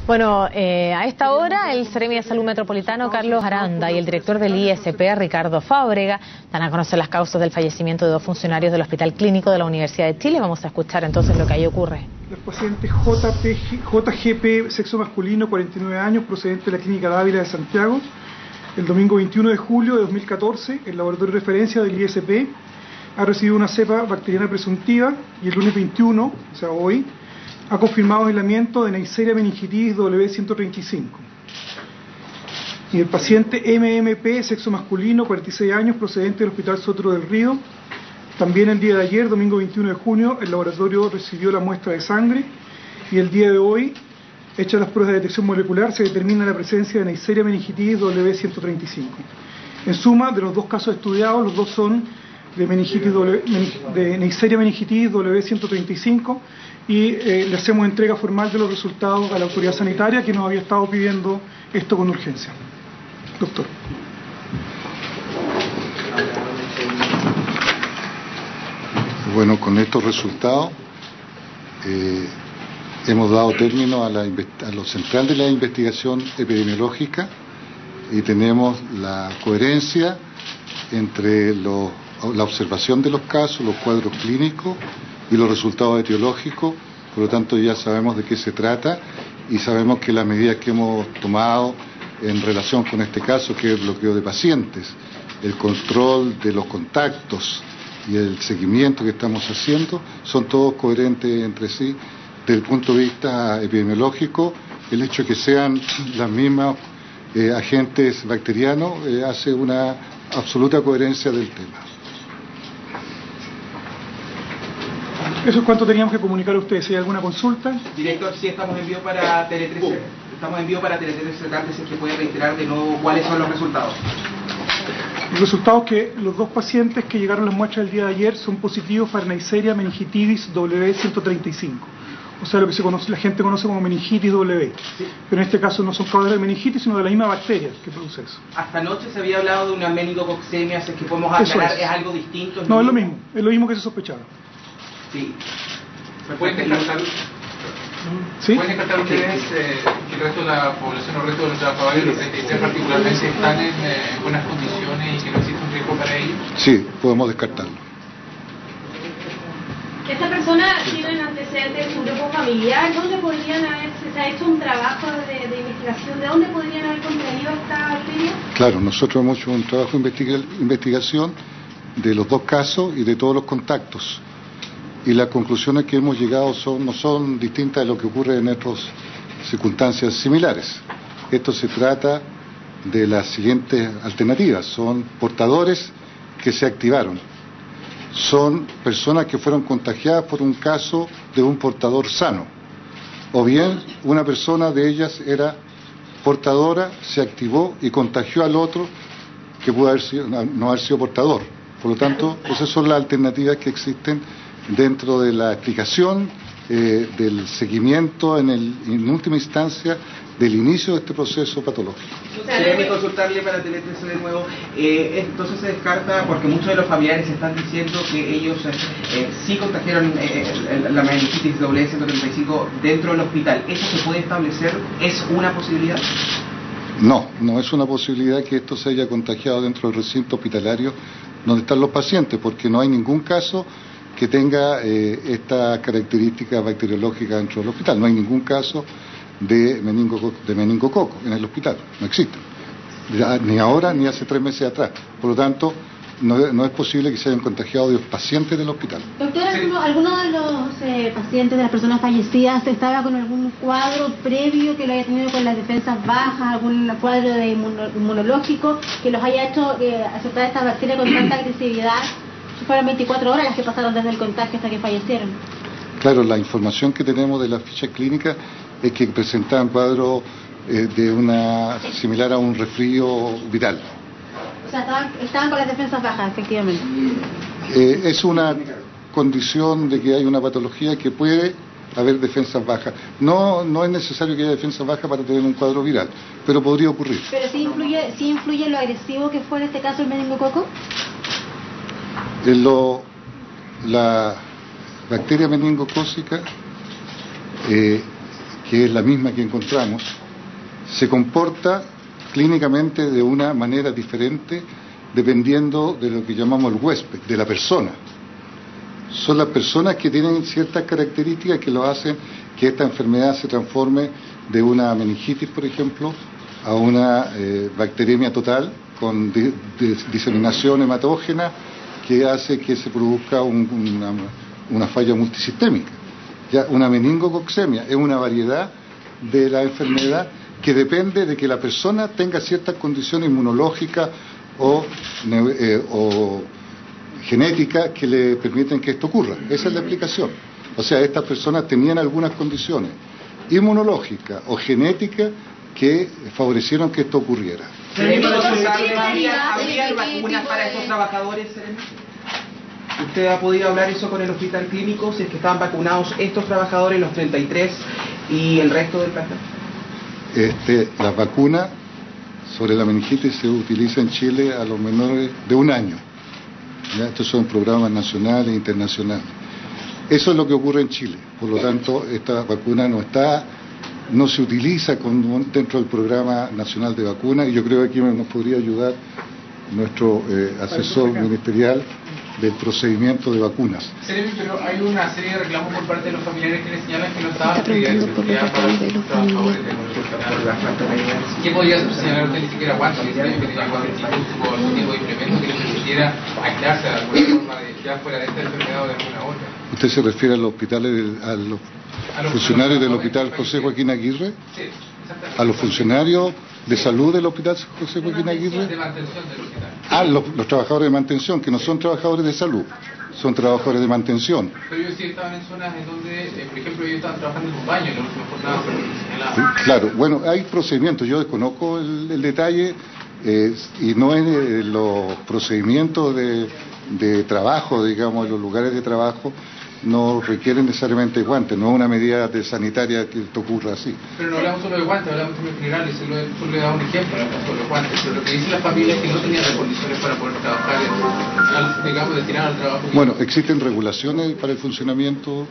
Bueno, a esta hora el Seremi de Salud Metropolitano, Carlos Aranda, y el director del ISP, Ricardo Fábrega, dan a conocer las causas del fallecimiento de dos funcionarios del Hospital Clínico de la Universidad de Chile. Vamos a escuchar entonces lo que ahí ocurre. El paciente JGP, sexo masculino, 49 años, procedente de la Clínica Dávila de Santiago, el domingo 21 de julio de 2014, el laboratorio de referencia del ISP ha recibido una cepa bacteriana presuntiva y el lunes 21, o sea hoy, ha confirmado aislamiento de Neisseria meningitis W135. Y el paciente MMP, sexo masculino, 46 años, procedente del Hospital Sotero del Río. También el día de ayer, domingo 21 de junio, el laboratorio recibió la muestra de sangre y el día de hoy, hechas las pruebas de detección molecular, se determina la presencia de Neisseria meningitis W135. En suma, de los dos casos estudiados, los dos son de Neisseria meningitis W135 y le hacemos entrega formal de los resultados a la autoridad sanitaria que nos había estado pidiendo esto con urgencia. Doctor. Bueno, con estos resultados hemos dado término a lo central de la investigación epidemiológica y tenemos la coherencia entre la observación de los casos, los cuadros clínicos y los resultados etiológicos. Por lo tanto, ya sabemos de qué se trata y sabemos que las medidas que hemos tomado en relación con este caso, que es el bloqueo de pacientes, el control de los contactos y el seguimiento que estamos haciendo, son todos coherentes entre sí. Desde el punto de vista epidemiológico, el hecho de que sean las mismas agentes bacterianos hace una absoluta coherencia del tema. ¿Eso es cuánto teníamos que comunicar a ustedes? ¿Si hay alguna consulta? Director, sí, estamos en vivo para Tele13. Estamos en vivo para Tele13 tarde, si es que puede reiterar de nuevo cuáles son los resultados. Los resultados que los dos pacientes que llegaron a las muestras el día de ayer son positivos para Neisseria meningitis W135. O sea, lo que la gente conoce como meningitis W. Sí. Pero en este caso no son causas de meningitis, sino de la misma bacteria que produce eso. Hasta anoche se había hablado de una meningococcemia, si es que podemos aclarar, ¿es algo distinto? No, es lo mismo que se sospechaba. Sí. ¿Pueden descartar, ¿sí? ¿Pueden descartar ustedes que el resto de la población o el resto de los trabajadores, los 33 particularmente, están en buenas condiciones y que no existe un riesgo para ellos? Sí, podemos descartarlo. ¿Esta persona tiene antecedentes en su grupo familiar? ¿Dónde podrían haber, se ha hecho un trabajo de investigación? ¿De dónde podrían haber contraído esta bacteria? Claro, nosotros hemos hecho un trabajo de investigación de los dos casos y de todos los contactos. Y las conclusiones que hemos llegado no son distintas de lo que ocurre en otras circunstancias similares. Esto se trata de las siguientes alternativas. Son portadores que se activaron. Son personas que fueron contagiadas por un caso de un portador sano. O bien una persona de ellas era portadora, se activó y contagió al otro que pudo no haber sido portador. Por lo tanto, esas son las alternativas que existen dentro de la explicación del seguimiento en última instancia del inicio de este proceso patológico. Déjeme consultarle para Tele13 de nuevo. Entonces se descarta, porque muchos de los familiares están diciendo que ellos sí contagiaron la meningitis W135 dentro del hospital. ¿Eso se puede establecer? ¿Es una posibilidad? No, no es una posibilidad que esto se haya contagiado dentro del recinto hospitalario donde están los pacientes, porque no hay ningún caso que tenga esta característica bacteriológica dentro del hospital. No hay ningún caso de meningococo en el hospital, no existe, ni ahora ni hace 3 meses atrás. Por lo tanto, no es posible que se hayan contagiado de los pacientes del hospital. Doctor, ¿alguno de los pacientes, de las personas fallecidas, estaba con algún cuadro previo que lo haya tenido con las defensas bajas, algún cuadro de inmunológico que los haya hecho aceptar esta bacteria con tanta agresividad? Fueron 24 horas las que pasaron desde el contagio hasta que fallecieron. Claro, la información que tenemos de la ficha clínica es que presentaban cuadros similar a un resfrío viral. O sea, estaban con las defensas bajas, efectivamente. Es una condición de que hay una patología que puede haber defensas bajas. No es necesario que haya defensas bajas para tener un cuadro viral, pero podría ocurrir. ¿Pero sí influye lo agresivo que fue en este caso el meningococo? La bacteria meningocócica que es la misma que encontramos, se comporta clínicamente de una manera diferente dependiendo de lo que llamamos el huésped, de la persona. Son las personas que tienen ciertas características que lo hacen que esta enfermedad se transforme de una meningitis, por ejemplo, a una bacteriemia total con diseminación hematógena que hace que se produzca una falla multisistémica. Ya, una meningococcemia es una variedad de la enfermedad que depende de que la persona tenga ciertas condiciones inmunológicas o genéticas que le permiten que esto ocurra. Esa es la explicación. O sea, estas personas tenían algunas condiciones inmunológicas o genéticas que favorecieron que esto ocurriera. ¿Habría vacunas para estos trabajadores? ¿Usted ha podido hablar eso con el hospital clínico? Si es que estaban vacunados estos trabajadores, los 33, y el resto del plantel. La vacuna sobre la meningitis se utiliza en Chile a los menores de 1 año. ¿Ya? Estos son programas nacionales e internacionales. Eso es lo que ocurre en Chile. Por lo tanto, esta vacuna no se utiliza dentro del programa nacional de vacunas, y yo creo que aquí nos podría ayudar nuestro asesor ministerial del procedimiento de vacunas. Pero hay una serie de reclamos por parte de los familiares que les señalan que no estaban Está preguntando por los reclamos de los familiares. ¿Qué podría señalar usted? Ni siquiera cuánto, ni siquiera que tenía algún instituto o algún tipo de implemento que les permitiera aislarse de alguna forma ya fuera de esta enfermedad o de alguna otra. ¿Usted se refiere a los hospitales, a los funcionarios del Hospital José Joaquín Aguirre? Sí, exactamente. ¿A los funcionarios de salud del Hospital José Joaquín Aguirre? De mantención del hospital. Los trabajadores de mantención, que no son trabajadores de salud, son trabajadores de mantención. Pero ellos sí estaban en zonas en donde, por ejemplo, ellos estaban trabajando en un baño en la última jornada, pero señalaba. Claro, bueno, hay procedimientos, yo desconozco el detalle, y no es los procedimientos de trabajo, digamos, los lugares de trabajo no requieren necesariamente guantes, no es una medida sanitaria que esto ocurra así. Pero no hablamos solo de guantes, hablamos en general, y solo le he dado un ejemplo, no hablamos solo de guantes, pero lo que dicen las familias es que no tenían las condiciones para poder trabajar, digamos, destinar al trabajo. Bueno, existen regulaciones para el funcionamiento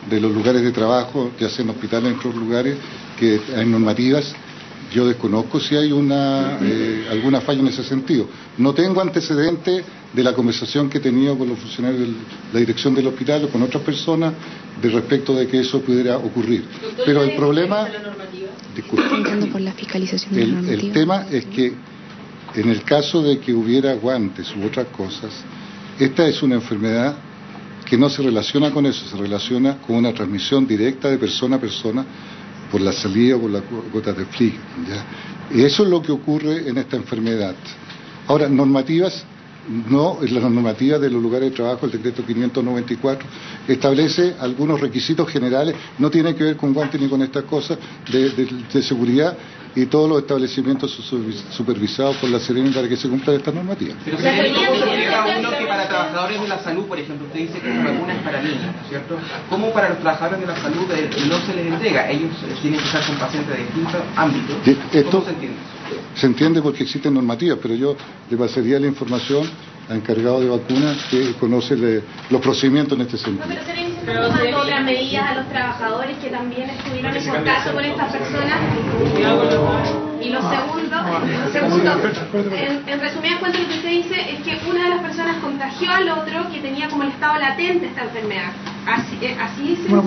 de los lugares de trabajo, ya sea en hospitales, en otros lugares, que hay normativas. Yo desconozco si hay alguna falla en ese sentido. No tengo antecedentes de la conversación que he tenido con los funcionarios de la dirección del hospital o con otras personas de respecto de que eso pudiera ocurrir. Pero el problema... Disculpe. Por la fiscalización de la normativa. El tema es que en el caso de que hubiera guantes u otras cosas, esta es una enfermedad que no se relaciona con eso, se relaciona con una transmisión directa de persona a persona por la salida o por las gotas de flieg, ¿ya? Y eso es lo que ocurre en esta enfermedad. Ahora, normativas, no, la normativa de los lugares de trabajo, el decreto 594, establece algunos requisitos generales, no tiene que ver con guantes ni con estas cosas de seguridad, y todos los establecimientos son supervisados por la Seremi para que se cumplan estas normativas. Pero ¿cómo se llega a uno que para trabajadores de la salud, por ejemplo, usted dice que la vacuna es para niños, ¿no es cierto? ¿Cómo para los trabajadores de la salud no se les entrega? Ellos tienen que estar con pacientes de distintos ámbitos. ¿Cómo se entiende eso? Se entiende porque existen normativas, pero yo le pasaría la información al encargado de vacunas que conoce los procedimientos en este sentido. Pero tomando otras medidas a los trabajadores que también estuvieron en contacto con estas personas. Y lo segundo, en resumidas cuentas, lo que usted dice es que una de las personas contagió al otro que tenía como el estado latente esta enfermedad. ¿Así se No,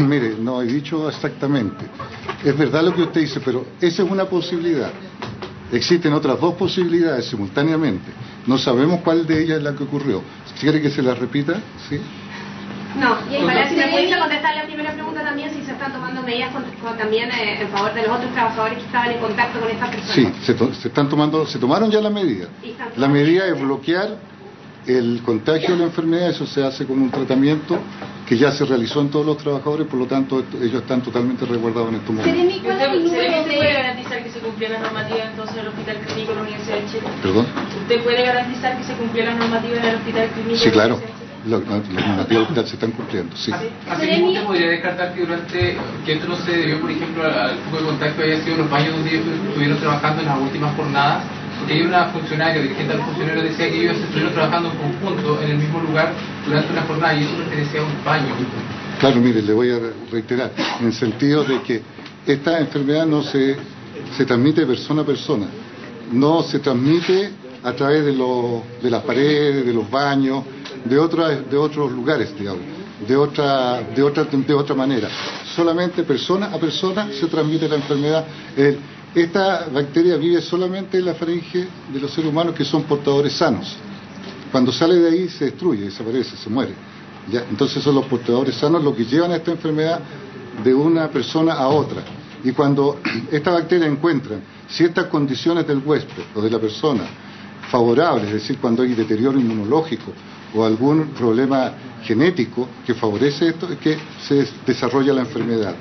mire, no he dicho exactamente. Es verdad lo que usted dice, pero esa es una posibilidad. Existen otras dos posibilidades simultáneamente. No sabemos cuál de ellas es la que ocurrió. ¿Quiere que se la repita? ¿Sí? No, y para si me pudiese contestar la primera pregunta también, si se están tomando medidas también en favor de los otros trabajadores que estaban en contacto con estas personas. Sí, se tomaron ya las medidas. La medida es bloquear el contagio de la enfermedad, eso se hace con un tratamiento que ya se realizó en todos los trabajadores, por lo tanto ellos están totalmente resguardados en estos momentos. ¿Usted puede garantizar que se cumplía la normativa entonces en el Hospital Clínico de la Universidad de Chile? ¿Perdón? ¿Usted puede garantizar que se cumplía la normativa en el Hospital Clínico? Sí, claro. Las normativas del hospital se están cumpliendo, sí. Así usted podría descartar que esto no se debió, por ejemplo, al foco de contacto haya sido los baños donde ellos estuvieron trabajando en las últimas jornadas, porque hay una funcionaria, dirigente al funcionario, decía que ellos estuvieron trabajando en conjunto en el mismo lugar durante una jornada y eso pertenecía a un baño. Claro, mire, le voy a reiterar, en el sentido de que esta enfermedad no se transmite de persona a persona, no se transmite a través de las paredes, de los baños, de otros lugares, digamos, de otra manera. Solamente persona a persona se transmite la enfermedad. Esta bacteria vive solamente en la faringe de los seres humanos que son portadores sanos. Cuando sale de ahí se destruye, desaparece, se muere. ¿Ya? Entonces son los portadores sanos los que llevan esta enfermedad de una persona a otra. Y cuando esta bacteria encuentra ciertas condiciones del huésped o de la persona favorables, es decir, cuando hay deterioro inmunológico o algún problema genético que favorece esto, es que se desarrolla la enfermedad.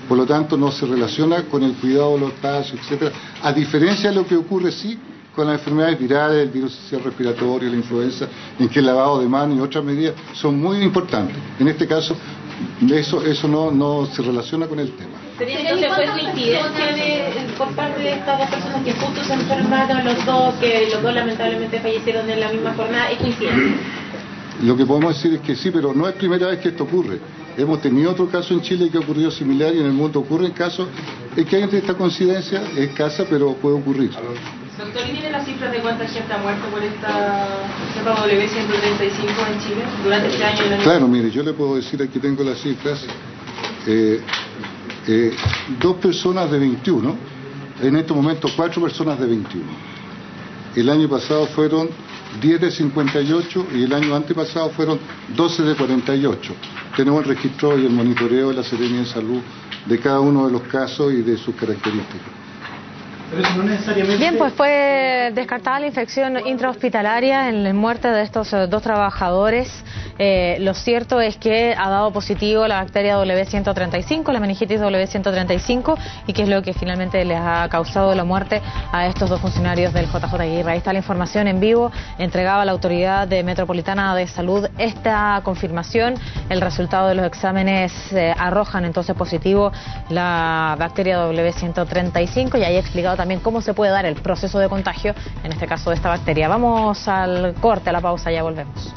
Por lo tanto, no se relaciona con el cuidado de los espacios, etcétera, a diferencia de lo que ocurre sí con las enfermedades virales, el virus respiratorio, la influenza, en que el lavado de manos y otras medidas son muy importantes. En este caso, eso no se relaciona con el tema. Entonces fue coincidencia por parte de estas dos personas que justo se enfermaron los dos, que los dos lamentablemente fallecieron en la misma jornada, ¿es coincidencia? Lo que podemos decir es que sí, pero no es primera vez que esto ocurre. Hemos tenido otro caso en Chile que ha ocurrido similar y en el mundo ocurren casos. Es que hay esta coincidencia, es escasa, pero puede ocurrir. Doctor, ¿y tiene las cifras de cuánta gente ha muerto por esta cepa W135 en Chile durante este año? Claro, mire, yo le puedo decir, aquí tengo las cifras, 2 personas de 21, en este momento 4 personas de 21. El año pasado fueron 10 de 58 y el año antepasado fueron 12 de 48. Tenemos el registro y el monitoreo de la Seremia de Salud de cada uno de los casos y de sus características. Bien, pues fue descartada la infección intrahospitalaria en la muerte de estos 2 trabajadores. Lo cierto es que ha dado positivo la bacteria W135, la meningitis W135, y que es lo que finalmente les ha causado la muerte a estos 2 funcionarios del JJ Aguirre. Ahí está la información en vivo, entregaba la Autoridad Metropolitana de Salud esta confirmación. El resultado de los exámenes arrojan entonces positivo la bacteria W135, y ahí he explicado también cómo se puede dar el proceso de contagio, en este caso de esta bacteria. Vamos al corte, a la pausa, ya volvemos.